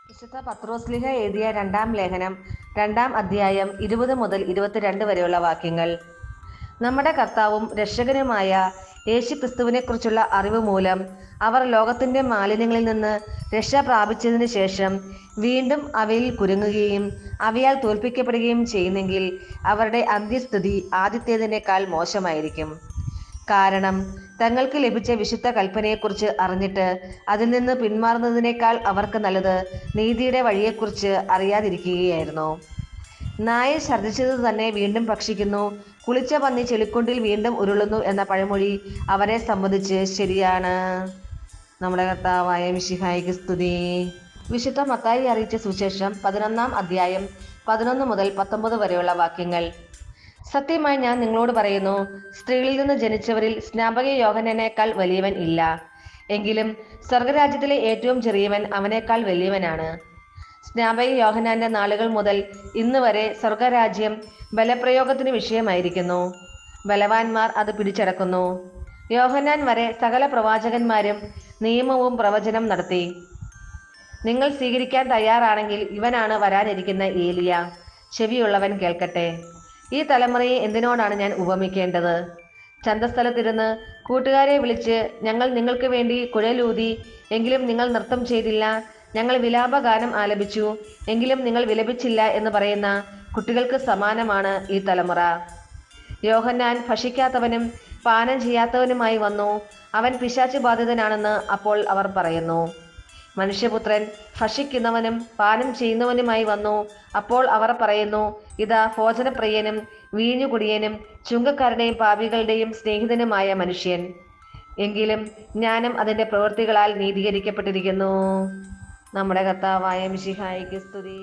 വിശുദ്ധ പത്രോസ്ലീഹ എഴുതിയ രണ്ടാം ലേഖനം 2-ാം അധ്യായം 20 മുതൽ 22 വരെയുള്ള വാക്യങ്ങൾ. നമ്മുടെ കർത്താവും രക്ഷകനുമായ യേശുക്രിസ്തുവിനെക്കുറിച്ചുള്ള അറിവ് മൂലം അവർ ലോകത്തിന്റെ മാലിന്യങ്ങളിൽ നിന്ന് രക്ഷ പ്രാപിച്ചതിന് ശേഷം വീണ്ടും അവയിൽ കുരുങ്ങുകയും അവയാൽ തോൽപ്പിക്കപ്പെടുകയും ചെയ്യുന്നെങ്കിൽ അവരുടെ അന്ത്യസ്ഥിതി ആദ്യത്തേതിനേക്കാൾ മോശമായിരിക്കും. കാരണം തങ്ങൾക്ക് ലഭിച്ച വിശുദ്ധ കൽപ്പനയെക്കുറിച്ച് അറിഞ്ഞിട്ട് അതിൽ നിന്ന് പിന്മാറുന്നതിനേക്കാൾ അവർക്ക് നല്ലത് നീതിയുടെ വഴിയെക്കുറിച്ച് അറിയാതിരിക്കുകയായിരുന്നു. നായ ഛർദ്ദിച്ചത് തന്നെ വീണ്ടും ഭക്ഷിക്കുന്നു, കുളിച്ച പന്നി ചെളിക്കുണ്ടിൽ വീണ്ടും ഉരുളുന്നു എന്ന പഴമൊഴി അവരെ സംബന്ധിച്ച് ശരിയാണ്. നമ്മുടെ കർത്താവായ മിശിഹായിക്ക് സ്തുതി. വിശുദ്ധ മത്തായി അറിയിച്ച സുവിശേഷം 11-ാം അധ്യായം 11 മുതൽ 19 വരെയുള്ള വാക്യങ്ങൾ. സത്യമായി ഞാൻ നിങ്ങളോട് പറയുന്നു, സ്ത്രീകളിൽ നിന്ന് ജനിച്ചവരിൽ സ്നാപക യോഹന്നാനേക്കാൾ വലിയവൻ ഇല്ല. എങ്കിലും സ്വർഗരാജ്യത്തിലെ ഏറ്റവും ചെറിയവൻ അവനേക്കാൾ വലിയവനാണ്. സ്നാപക യോഹന്നാന്റെ നാളുകൾ മുതൽ ഇന്ന് വരെ സ്വർഗരാജ്യം ബലപ്രയോഗത്തിന് വിഷയമായിരിക്കുന്നു. ബലവാന്മാർ അത് പിടിച്ചടക്കുന്നു. യോഹന്നാൻ വരെ സകല പ്രവാചകന്മാരും നിയമവും പ്രവചനം നടത്തി. നിങ്ങൾ സ്വീകരിക്കാൻ തയ്യാറാണെങ്കിൽ ഇവനാണ് വരാനിരിക്കുന്ന ഏലിയ. ചെവിയുള്ളവൻ കേൾക്കട്ടെ. ഈ തലമുറയെ എന്തിനോടാണ് ഞാൻ ഉപമിക്കേണ്ടത്? ചന്തസ്ഥലത്തിരുന്ന് കൂട്ടുകാരെ വിളിച്ച്, ഞങ്ങൾ നിങ്ങൾക്ക് വേണ്ടി കുഴലൂതി, എങ്കിലും നിങ്ങൾ നൃത്തം ചെയ്തില്ല. ഞങ്ങൾ വിലാപഗാനം ആലപിച്ചു, എങ്കിലും നിങ്ങൾ വിലപിച്ചില്ല എന്ന് പറയുന്ന കുട്ടികൾക്ക് സമാനമാണ് ഈ തലമുറ. യോഹന്നാൻ ഭക്ഷിക്കാത്തവനും പാനം ചെയ്യാത്തവനുമായി വന്നു. അവൻ പിശാച് ബാധിതനാണെന്ന് അപ്പോൾ അവർ പറയുന്നു. മനുഷ്യപുത്രൻ ഭക്ഷിക്കുന്നവനും പാനം ചെയ്യുന്നവനുമായി വന്നു. അപ്പോൾ അവർ പറയുന്നു, ഇതാ ഭോജനപ്രിയനും വീഞ്ഞുകുടിയനും ചുങ്കക്കാരുടെയും പാപികളുടെയും സ്നേഹിതനുമായ മനുഷ്യൻ. എങ്കിലും ജ്ഞാനം അതിൻ്റെ പ്രവൃത്തികളാൽ നീതീകരിക്കപ്പെട്ടിരിക്കുന്നു. നമ്മുടെ കർത്താവായ മിശിഹായിക്ക് സ്തുതി.